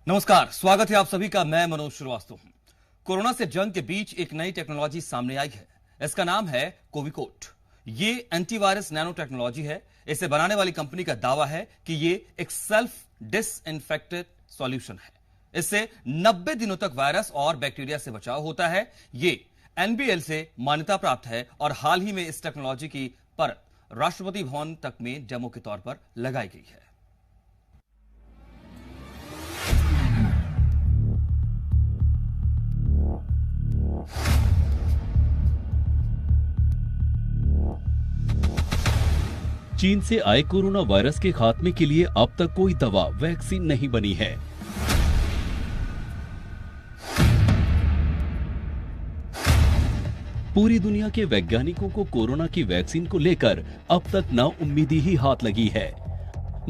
नमस्कार, स्वागत है आप सभी का। मैं मनोज श्रीवास्तव हूं। कोरोना से जंग के बीच एक नई टेक्नोलॉजी सामने आई है। इसका नाम है कोविकोट। ये एंटीवायरस नैनो टेक्नोलॉजी है। इसे बनाने वाली कंपनी का दावा है कि ये एक सेल्फ डिसइंफेक्टेड सॉल्यूशन है। इससे 90 दिनों तक वायरस और बैक्टीरिया से बचाव होता है। ये एनबीएल से मान्यता प्राप्त है और हाल ही में इस टेक्नोलॉजी की परत राष्ट्रपति भवन तक में डेमो के तौर पर लगाई गई है। चीन से आए कोरोना वायरस के खात्मे के लिए अब तक कोई दवा वैक्सीन नहीं बनी है। पूरी दुनिया के वैज्ञानिकों को कोरोना की वैक्सीन को लेकर अब तक नाउम्मीदी ही हाथ लगी है।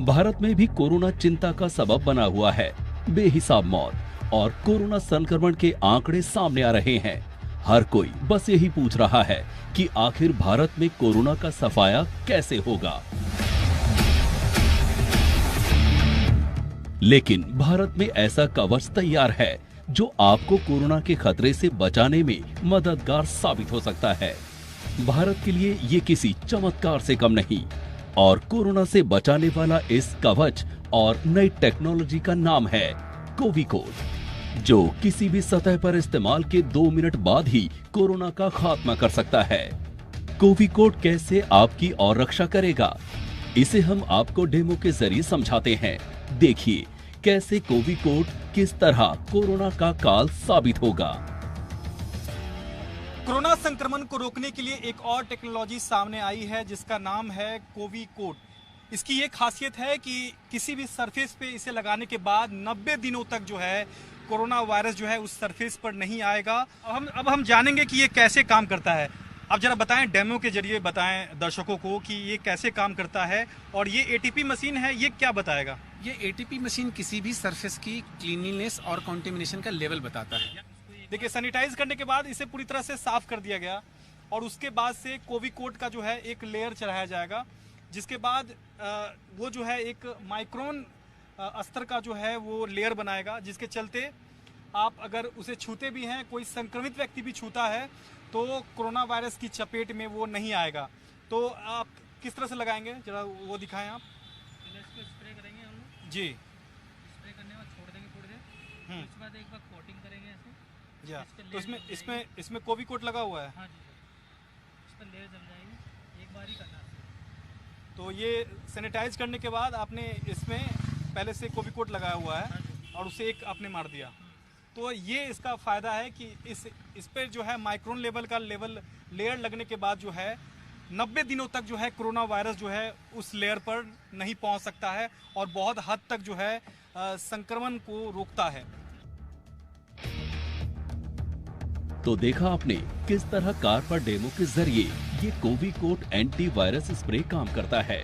भारत में भी कोरोना चिंता का सबब बना हुआ है। बेहिसाब मौत और कोरोना संक्रमण के आंकड़े सामने आ रहे हैं। हर कोई बस यही पूछ रहा है कि आखिर भारत में कोरोना का सफाया कैसे होगा। लेकिन भारत में ऐसा कवच तैयार है जो आपको कोरोना के खतरे से बचाने में मददगार साबित हो सकता है। भारत के लिए ये किसी चमत्कार से कम नहीं और कोरोना से बचाने वाला इस कवच और नई टेक्नोलॉजी का नाम है कोविकोट, जो किसी भी सतह पर इस्तेमाल के 2 मिनट बाद ही कोरोना का खात्मा कर सकता है। कोविकोट कैसे आपकी और रक्षा करेगा, इसे हम आपको डेमो के जरिए समझाते हैं। देखिए कैसे कोविकोट किस तरह कोरोना का काल साबित होगा। कोरोना संक्रमण को रोकने के लिए एक और टेक्नोलॉजी सामने आई है जिसका नाम है कोविकोट। इसकी ये खासियत है कि किसी भी सरफेस पे इसे लगाने के बाद 90 दिनों तक जो है कोरोना वायरस जो है उस सरफेस पर नहीं आएगा। अब हम जानेंगे कि ये कैसे काम करता है। आप जरा बताएं, डेमो के जरिए बताएं दर्शकों को कि ये कैसे काम करता है। और ये एटीपी मशीन है, ये क्या बताएगा? ये एटीपी मशीन किसी भी सरफेस की क्लीनलीनेस और कंटेमिनेशन का लेवल बताता है। देखिए, सैनिटाइज करने के बाद इसे पूरी तरह से साफ कर दिया गया और उसके बाद से कोविकोट का जो है एक लेयर चढ़ाया जाएगा, जिसके बाद वो जो है एक माइक्रोन अस्तर का जो है वो लेयर बनाएगा, जिसके चलते आप अगर उसे छूते भी हैं, कोई संक्रमित व्यक्ति भी छूता है तो कोरोना वायरस की चपेट में वो नहीं आएगा। तो आप किस तरह से लगाएंगे, जरा वो दिखाएं आप। इसको स्प्रे करेंगे हम लोग जी। स्प्रे करने के बाद छोड़ देंगे थोड़ी देर, उसके बाद एक बार कोटिंग करेंगे ऐसे। या तो इसमें कोविकोट लगा हुआ है। हाँ जी, इस पर लेयर जम जाएगी, एक बार ही करना है। तो ये सैनिटाइज करने के बाद आपने इसमें पहले से कोविकोट लगाया हुआ है और उसे एक आपने मार दिया। तो ये इसका फ़ायदा है कि इस पे जो है माइक्रोन लेवल का लेयर लगने के बाद जो है 90 दिनों तक जो है कोरोना वायरस जो है उस लेयर पर नहीं पहुंच सकता है और बहुत हद तक जो है संक्रमण को रोकता है। तो देखा आपने किस तरह कार पर डेमो के जरिए ये कोविकोट एंटीवायरस स्प्रे काम करता है।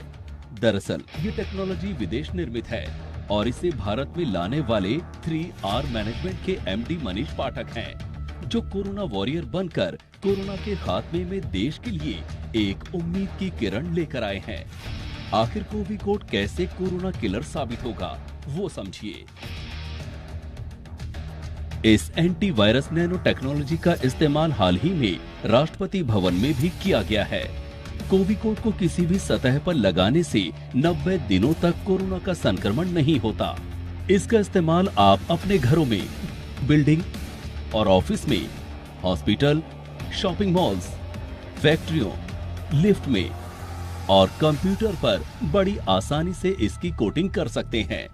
दरअसल ये टेक्नोलॉजी विदेश निर्मित है और इसे भारत में लाने वाले 3R मैनेजमेंट के एमडी मनीष पाठक हैं, जो कोरोना वॉरियर बनकर कोरोना के खात्मे में देश के लिए एक उम्मीद की किरण लेकर आए हैं। आखिर कोविकोट कैसे कोरोना किलर साबित होगा, वो समझिए। इस एंटीवायरस नैनो टेक्नोलॉजी का इस्तेमाल हाल ही में राष्ट्रपति भवन में भी किया गया है। कोविकोट को किसी भी सतह पर लगाने से 90 दिनों तक कोरोना का संक्रमण नहीं होता। इसका इस्तेमाल आप अपने घरों में, बिल्डिंग और ऑफिस में, हॉस्पिटल, शॉपिंग मॉल्स, फैक्ट्रियों, लिफ्ट में और कंप्यूटर पर बड़ी आसानी से इसकी कोटिंग कर सकते हैं।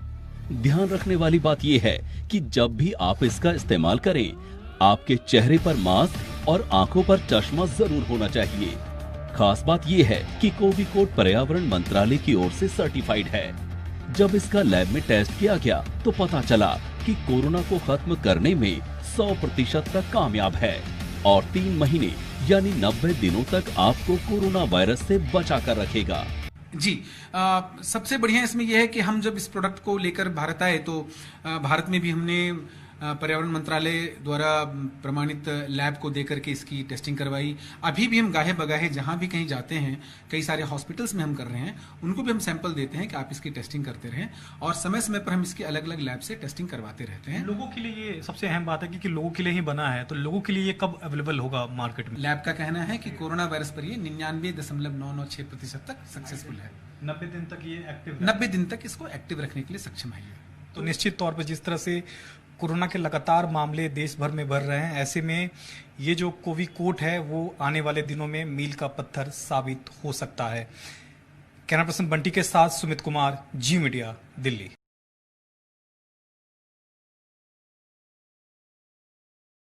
ध्यान रखने वाली बात यह है कि जब भी आप इसका इस्तेमाल करें, आपके चेहरे पर मास्क और आंखों पर चश्मा जरूर होना चाहिए। खास बात यह है कि कोविकोट पर्यावरण मंत्रालय की ओर से सर्टिफाइड है। जब इसका लैब में टेस्ट किया गया तो पता चला कि कोरोना को खत्म करने में 100% तक कामयाब है और 3 महीने यानी 90 दिनों तक आपको कोरोना वायरस से बचा कर रखेगा। जी, सबसे बढ़िया इसमें यह है कि हम जब इस प्रोडक्ट को लेकर भारत आए तो भारत में भी हमने पर्यावरण मंत्रालय द्वारा प्रमाणित लैब को देकर के इसकी टेस्टिंग करवाई। अभी भी हम गाहे बगाहे जहां भी कहीं जाते हैं, कई सारे हॉस्पिटल्स में हम कर रहे हैं, उनको भी हम सैंपल देते हैं कि आप इसकी टेस्टिंग करते रहें, और समय समय पर हम इसकी अलग अलग लैब से टेस्टिंग करवाते रहते हैं। लोगों के लिए ये सबसे अहम बात है कि लोगों के लिए ही बना है, तो लोगों के लिए ये कब अवेलेबल होगा मार्केट में? लैब का कहना है कि कोरोना वायरस पर ये 99.996% तक सक्सेसफुल है। 90 दिन तक ये एक्टिव 90 दिन तक इसको एक्टिव रखने के लिए सक्षम है ये। तो निश्चित तौर पर जिस तरह से कोरोना के लगातार मामले देश भर में बढ़ रहे हैं, ऐसे में ये जो कोविकोट है वो आने वाले दिनों में मील का पत्थर साबित हो सकता है। कैमरा पर्सन बंटी के साथ सुमित कुमार, जी मीडिया, दिल्ली।